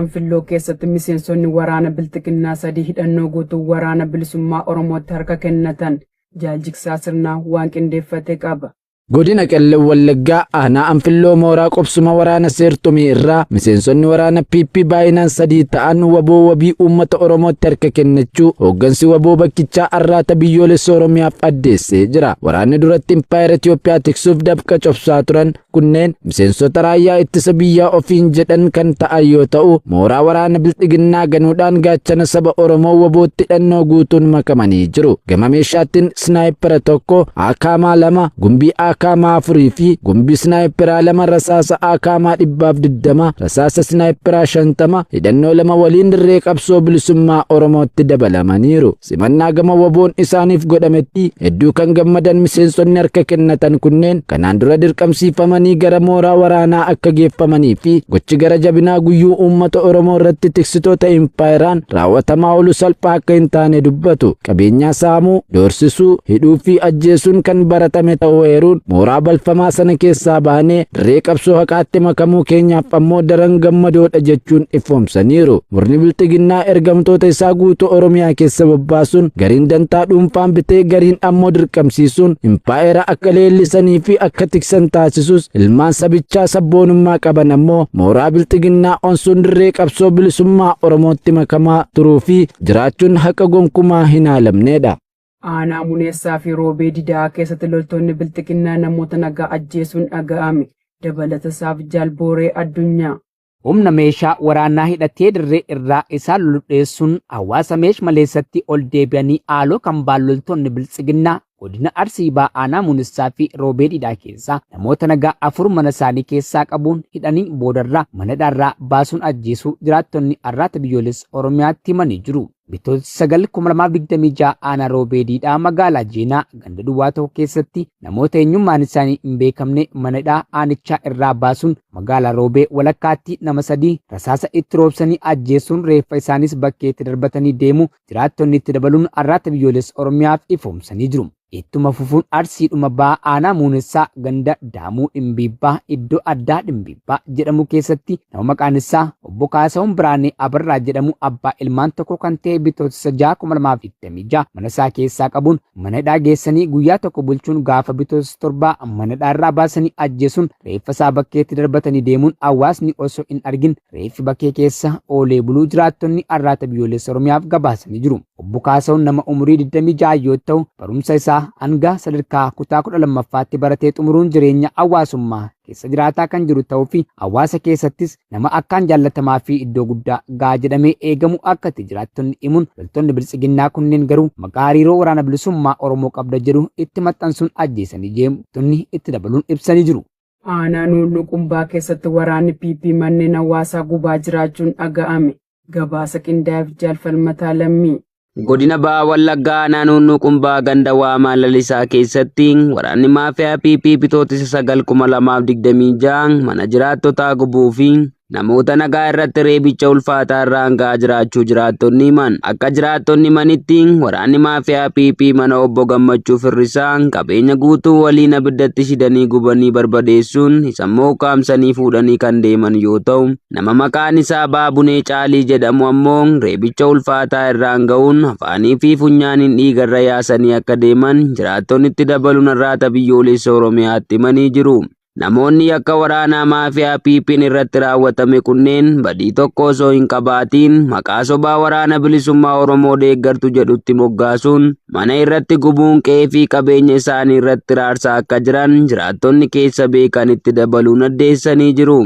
Anfilloo keessatti miseensonni waraana Bilxiginnaa 3 hidhannoo guutuu waraana bilisummaa Oromootti harka kennatan jaalchiksaa sirnaa waan qindeeffate qaba. Godina Qellem Wallaggaa aanaa Anfilloo mooraa qobsuma waraana seertumii irraa miseensonni waraana PP baay'inaan 3 ta'an waboo wabii uummata Oromootti harka kennachuu hooggansi waboo bakkichaa arraata biyyoolessa Oromiyaaf addeessee jira. Waraanni duratti Impaayera Itoophiyaa tiksuuf dabqa cobsaa turan kunneen miseensota raayyaa ittisa biyyaa ofiin jedhan kan ta'an yoo ta'u mooraa waraana Bilxiginnaa ganuudhaan gaachana saba Oromoo wabootti hidhannoo guutuun makamanii jiru. Gama meeshaattiin snaayipera tokko Akaamaa 2 gumbii Akaamaa 4 fi gumbii snaayiperaa 2 rasaasa Akaamaa 120 rasaasa snaayiperaa 50 hidhannoo 2 waliin dirree qabsoo bilisummaa Oromootti dabalamaniiru. Simannaa gama waboon isaaniif godhametti hedduu kan gammadan miseensonni harka kennatan kunneen kanaan dura dirqamsiifamanii gara mooraa waraanaa akka geeffamanii fi gochi gara jabinaa guyyuu uummata Oromoo irratti tiksitoota Impaayeraan raawwatamaa oolu salphaa akka hin taane dubbatu. Qabeenyaa saamuu, doorsisuu, hidhuu fi ajjeesuun kan baratame ta'uu eeruun mooraa balfamaa sana keessaa baanee dirree qabsoo haqaatti makamuu keenyaaf ammoo daran gammadoodha jechuun ifoomsaniiru. Murni Bilxiginnaa ergamtoota isaa guutuu Oromiyaa keessa bobbaasuun gariin dantaa dhuunfaan bitee gariin ammoo dirqamsiisuun Impaayera akka leellisanii fi akka tiksan taasisus ilmaan sabichaa sabboonummaa qaban ammoo mooraa Bilxiginnaa onsuun dirree qabsoo bilisummaa Oromootti makamaa turuu fi jiraachuun haqa gonkumaa hin haalamneedha. Aanaa Muneessaa fi Roobee Didaa keessatti loltoonni Bilxiginnaa namoota nagaa ajjeesuun dhaga'ame. Dabalata isaaf Jaalbooree Addunyaa. Humna meeshaa waraanaa hidhatee dirree irraa isaan lolleessuun hawaasa meesh maleessatti ol deebi'anii haaloo kan loltoonni Bilxiginnaa godina Arsii aanaa Muneessaa fi Roobee Didaa keessaa namoota nagaa 4 mana isaanii keessaa qabuun hidhanii boodarraa mana dhaarraa baasuun ajjeesuu jiraattonni arraata biyyoolessa Oromiyaatti himanii jiru. Bitootessa 2026 aanaa Roobee Didaa magaalaa Jeenaa ganda duwwaa tokko keessatti namoota eenyummaan isaanii hin beekamne manadhaa aanichaa irraa baasuun magaalaa Roobee walakkaatti nama 3 rasaasa itti roobsanii ajjeesuun reeffa isaanis bakkeetti darbatanii deemu jiraattonni itti dabaluun arraata biyyoolessa Oromiyaaf ifoomsanii jiru. Ittuma fufuun Arsiidhuma aanaa Muneessaa ganda Daamuu Dhimbiibbaa iddoo addaa Dhimbiibbaa jedhamu keessatti nama maqaan isaa Obbo Kaasahuun Biraanee Abarraa jedhamu abbaa ilmaan tokko kan ta'e Bitootessa 2026 mana isaa keessaa qabuun manadhaa geessanii guyyaa tokko bulchuun gaafa Bitootessa 7 manadhaarraa baasanii ajjeesuun reeffa isaa bakkeetti darbatanii deemuun hawaasni osoo hin argin reeffi bakkee keessa oolee buluu jiraattonni arraata biyyoolessa Oromiyaaf gabaasanii jiru. Obbo Kaasahuun nama umurii 26 yoo ta'u barumsa isaa hanga sadarkaa kutaa 12ffaatti baratee xumuruun jireenya hawaasummaa keessa jiraataa kan jiru ta'uu fi hawaasa keessattis nama akkaan jaallatamaa fi iddoo guddaa gaa jedhamee eegamu akkatti jiraattonni himuun loltoonni Bilxiginnaa kunneen garuu maqaa hariiroo waraana bilisummaa Oromoo qabda jedhu itti maxxansuun ajjeesanii jeemtonni itti dabaluun ibsanii jiru. Aanaa Nuunnuqumbaa keessatti waraanni PP manneen hawaasaa gubaa jiraachuun dhaga'ame. Gabaasa qindaa'eef Jaalfalmataa Lammii. Godina Bahaa Wallaggaa aanaa Nuunnuqumbaa ganda Waamaa Lalisaa keessatti waraanni maafiyaa PP Bitootessa 2026 mana jiraattotaa gubuu fi namoota nagaa irratti reebicha ulfaataa irraan ga'aa jiraachuu jiraattonni himan. Akka jiraattonni himanitti waraanni maafiyaa PP mana obbo Gammachuu Firrisaa qabeenya guutuu waliin abiddatti shidanii gubanii barbadeessuun isammoo qaamsanii fuudhanii kan deeman yoo ta'u nama maqaan isaa Baabunee Caalii jedhamu ammoo reebicha ulfaataa irraan ga'uun afaanii fi funyaaniin dhiigarra yaasanii akka deeman jiraattonni itti dabaluun arraata biyyoolessa Oromiyaatti himanii jiru. Namoonni akka waraanaa maafiyaa PP'n irratti raawwatame kunneen badii tokko osoo hin qabaatiin maqaa sobaa waraana bilisummaa Oromoo deeggartu jedhutti moggaasuun mana irratti gubuun qe'ee fi qabeenya isaanii irratti raarsaa akka jiran jiraattonni keessa beekan itti dabaluun addeessanii jiru.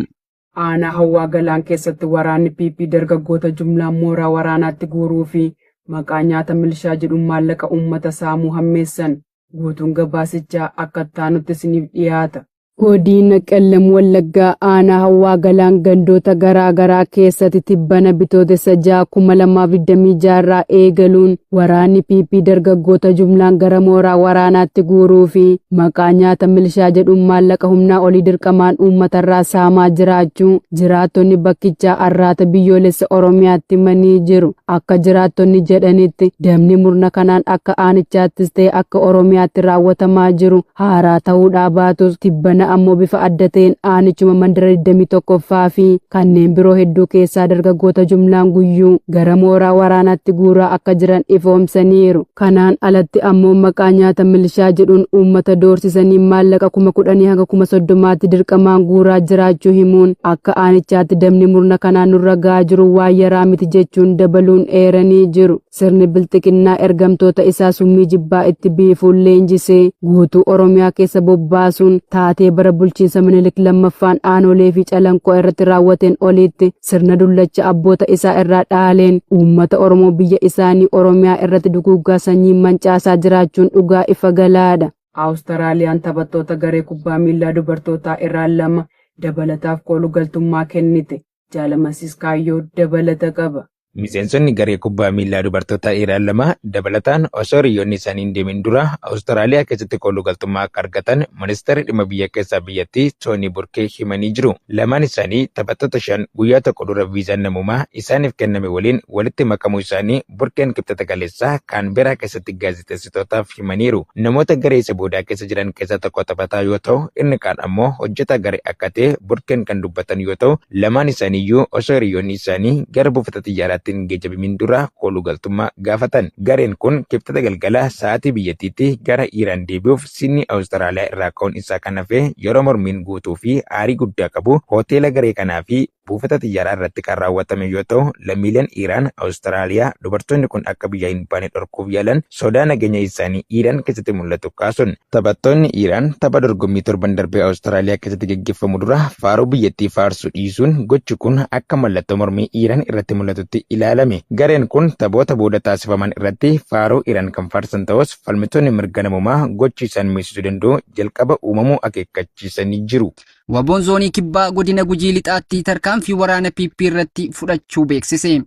Aanaa Hawwaa Galaan keessatti waraanni PP dargaggoota jumlaan mooraa waraanaatti guuruu fi maqaa nyaata milishaa jedhuun maallaqa uummata saamuu hammeessan. Guutuun gabaasichaa akka taanutti isiniif dhiyaata. Godina Qellem Wallaggaa aanaa Hawwaa Galaan gandoota garaa keessatti tibbana Bitootessa 2026 irraa eegaluun waraanni PP dargaggoota jumlaan gara mooraa waraanaatti guuruu fi maqaa nyaata milishaa jedhuun maallaqa humnaa olii dirqamaan uummatarraa saamaa jiraachuu jiraattonni bakkichaa arraata biyyoolessa Oromiyaatti himanii jiru. Akka jiraattonni jedhanitti damni murna kanaan akka aanichaattis ta'e akka Oromiyaatti raawwatamaa jiru haaraa ta'uudhaa baatus tibbana kana ammoo bifa adda ta'een aanichuma mandara 21ffaa fi kanneen biroo hedduu keessaa dargaggoota jumlaan guyyuu gara mooraa waraanaatti guuraa akka jiran ifoomsaniiru. Kanaan alatti ammoo maqaa nyaata milishaa jedhuun uummata doorsisanii maallaqa 10,000 hanga 30,000tti dirqamaan guuraa jiraachuu himuun akka aanichaatti damni murna kanaan nurra gahaa jiru waan yaraa miti jechuun dabaluun eeranii jiru. Sirni bilxiqinnaa ergamtoota isaa summii jibbaa itti biifuun leenjisee guutuu Oromiyaa keessa bobbaasuun taatee bara bulchiinsa Minilik lammaffaan aanolee fi calanqoo irratti raawwateen oliitti sirna dullacha abboota isaa irraa dhaaleen uummata Oromoo biyya isaanii Oromiyaa irratti duguuggaa sanyii mancaasaa jiraachuun dhugaa ifa galaadha. Awustiraaliyaan taphattoota garee kubbaa miilaa dubartootaa irraa 2 dabalataaf kooluu galtummaa kennite. Jaalamasiis Kaayyoo dabalata qaba. Miseensonni garee kubbaa miilaa dubartoota Iraan 2 dabalataan osoo hiriyoonni isaanii hin deemin dura Awustiraaliyaa keessatti kooluu galtummaa akka argatan ministeerri dhimma biyya keessaa biyyattii Toonii Burkee himanii jiru. Lamaan isaanii taphattoota 5 guyyaa tokko dura viizaan namummaa isaaniif kenname waliin walitti makamuu isaanii Burkeen kibxata kaleessaa Kaanberaa keessatti gaazexeessitootaaf himaniiru. Namoota garee isa boodaa keessa jiran keessaa tokko taphataa yoo ta'u, inni kaan ammoo hojjetaa garee akka ta'e Burkeen kan dubbatan yoo ta'u, lamaan isaaniiyyuu osoo hiriyoonni isaanii gara buufata xiyyaaraa geejjibamin dura kooluu galtummaa gaafatan. Gareen kun kibxata galgala sa'aatii biyyattiitti gara Iraan deebi'uuf Sidnii Awustiraaliyaa irraa ka'uun isaa kan hafe yeroo mormiin guutuu fi aarii guddaa qabu hoteela garee kanaa fi buufata xiyyaaraa irratti kan raawwatame yoo ta'u, lammiileen Iraan Awustiraaliyaa dubartoonni kun akka biyya hin baane dhorkuuf yaalan sodaa nageenya isaanii Iraan keessatti mul'atu kaasuun taphattoonni Iraan tapha dorgommii torban darbee Awustiraaliyaa keessatti gaggeeffamu dura faaruu biyyattii faarsuu dhiisuun gochi kun akka mallattoo mormii Iraan irratti mul'atutti ilaalame. Gareen kun taphoota booda taasifaman irratti faaruu Iraan kan faarsan ta'us falmitoonni mirga namummaa gochi isaan miidhuu danda'u jalqaba uumamuu akeekkachiisanii jiru. Waboon zoonii kibbaa godina Gujii lixaatti tarkaanfii waraana PP irratti fudhachuu beeksise.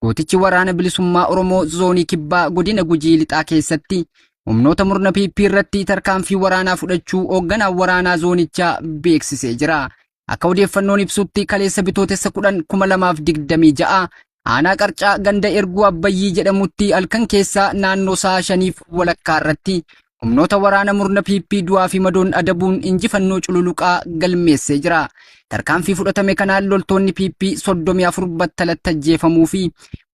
Gootichi waraana bilisummaa Oromoo zoonii kibbaa godina Gujii lixaa keessatti humnoota murna PP irratti tarkaanfii waraanaa fudhachuu hoogganaa waraanaa zoonichaa beeksisee jira. Akka odeeffannoon ibsutti kaleessa bitootessa 10/2026 aanaa qarcaa ganda erguu Abbayyii jedhamutti halkan keessaa naannoo sa'a 5 walakkaa irratti humnoota waraana murna PP du'aa fi madoon adabuun injifannoo cululuqaa galmeessee jira. Tarkaanfii fudhatame kanaan loltoonni PP 34 battalatti ajjeefamuu fi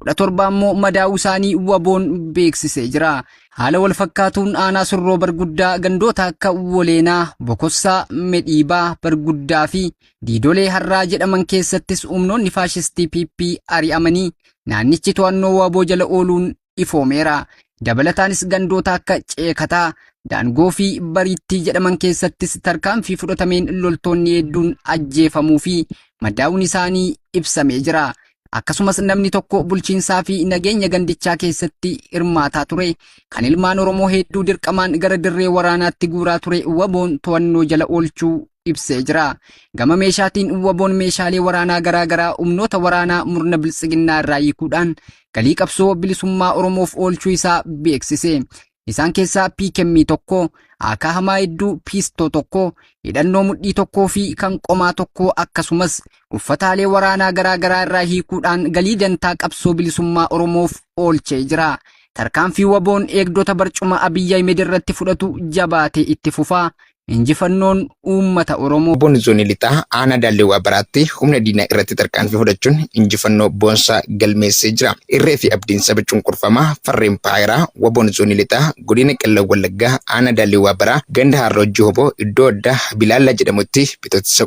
17 ammoo madaa'uu isaanii waboon beeksisee jira. Haala wal fakkaatuun aanaa Surroo Barguddaa gandoota akka Woleenaa, Bokossaa, Medhiibaa, Barguddaa fi Diidolee Harraa jedhaman keessattis humnoonni faashistii PP ari'amanii naannichi to'annoo waboo jala ooluun ifoomeera. Dabalataanis gandoota akka Ceekataa, Daangoo fi Bariittii jedhaman keessattis tarkaanfii fudhatameen loltoonni hedduun ajjeefamuu fi madaa'uun isaanii ibsamee jira. Akkasumas namni tokko bulchiinsaa fi nageenya gandichaa keessatti hirmaataa ture kan ilmaan Oromoo hedduu dirqamaan gara dirree waraanaatti guuraa ture waboon to'annoo jala oolchuu ibsee jira. Gama meeshaatiin waboon meeshaalee waraanaa garaagaraa humnoota waraanaa murna biltsiginnaa irraa hiikuudhaan galii qabsoo bilisummaa Oromoof oolchuu isaa beeksise. Isaan keessaa piikemmii tokko, aakaa hamaa hedduu piistoo tokko, hidhannoo mudhii tokkoo fi kan qomaa tokko akkasumas uffataalee waraanaa garaagaraa irraa hiikuudhaan galii dantaa qabsoo bilisummaa Oromoof oolchee jira. Tarkaanfii waboon eegdota barcuma Abiyyi Ahmed irratti fudhatu jabaatee itti fufaa. Injifannoon uummata Oromoo. Waboon zoonii lixaa aanaa Daalleewwaa Baraatti humna diinaa irratti tarkaanfii fudhachuun injifannoo boonsaa galmeessee jira. Irree fi abdiin saba cunqurfamaa farreen paayiraa waboon zoonii lixaa godina Qellem Wallaggaa aanaa Daalleewwaa Baraa ganda Harroojjii Hoboo iddoo addaa Bilaallaa jedhamutti bitootessa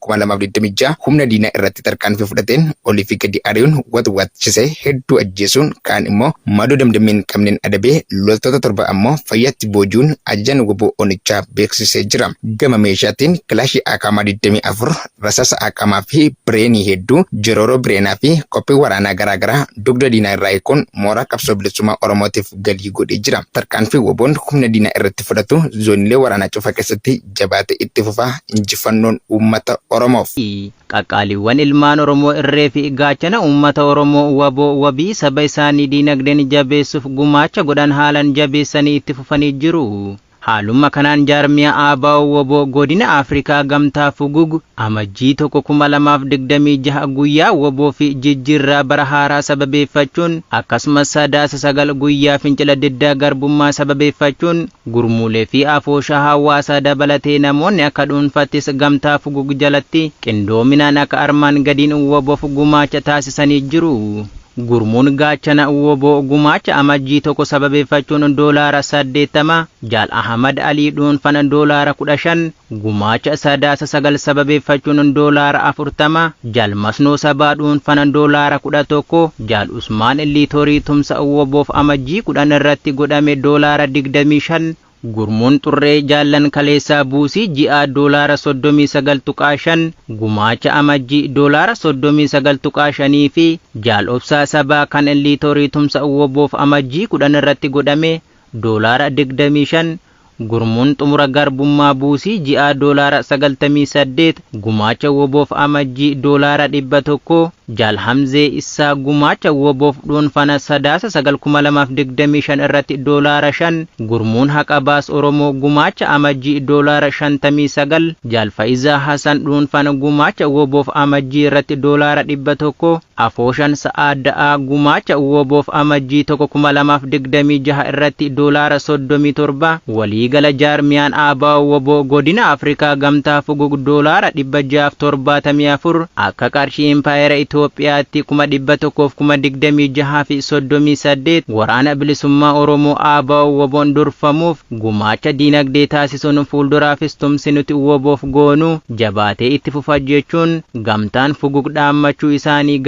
11/2026 humna diinaa irratti tarkaanfii fudhateen olii fi gadi ari'uun watwaachisee hedduu ajjeesuun kaan immoo madoo damdameen qabneen adabee loltoota 7 ammoo fayyaatti boojuun ajajaan waboo onichaa beeksise. Jira. Gama meeshaatiin kilaashii akamaa 24 rasaasa akamaa fi bireenii hedduu jirooroo bireenaa fi qophii waraanaa garaagaraa dugda diinaa irraa hiikuun mooraa qabsoo bilisummaa Oromootiif galii godhee jira. Tarkaanfii waboon humna diinaa irratti fudhatu zoonilee waraanaa cufa keessatti jabaatee itti fufaa injifannoon uummata Oromoof. Qaqqaaliiwwan ilmaan Oromoo irree fi gaachana uummata Oromoo waboo wabii saba isaanii diinagdeen jabeessuuf gumaacha godhan haalan jabeessanii itti fufanii jiru. Haaluma kanaan jaarmiyaa ABO WBO godina Afrikaa gamtaa Fugug amajjii 2026 guyyaa WBO fi jijjiirraa bara haaraa sababeeffachuun akkasumas sadaasa 9 guyyaa fincila diddaa garbummaa sababeeffachuun gurmuulee fi afooshaa hawaasaa dabalatee namoonni akka dhuunfattis gamtaa Fugug jalatti qindoominaan akka armaan gadiin WBOf gumaacha taasisanii jiru. Gurmuun gaachana WBO gumaacha amajjii 1 sababeeffachuun $80, Jaal Ahmad Alii dhuunfana $15, gumaacha sadaasa 9 sababeeffachuun $40, Jaal Masnoo Sabaa dhuunfana $11, Jaal Usmaan Liitorii tumsa WBOf amajjii 10 irratti godhame $25, gurmuun xurree jaallan kaleessaa buusii ji'a $39.5, gumaacha amajjii $39.5 fi jaal obsaa sabaa kan liitorii tumsa WBOf amajjii 10 irratti godhame $25, gurmuun xumura garbummaa buusii ji'a $98, gumaacha WBOf amajjii $100, Jaal Hamzee Isaa gumaacha WBOf dhuunfana sadaasa 9,2025 irratti $5, gurmuun haqa baas Oromoo gumaacha amajjii $59, Jaal Faayizaa Hasan dhuunfana gumaacha WBOf amajjii irratti $100, Afooshan Sa'aada'aa gumaacha WBOf amajjii 2026 irratti $37, waliigala jaarmiyaan ABO WBO godina Afrikaa gamtaa Fugug $674 akka qarshii impaayera Itoophiyaatti 126 fi 38 waraana bilisummaa Oromoo ABO WBOn durfamuuf gumaacha diinagdee taasisuun fuulduraafis tumsi nuti WBOf goonu jabaatee itti fufa jechuun gamtaan Fugug dhaammachuu isaanii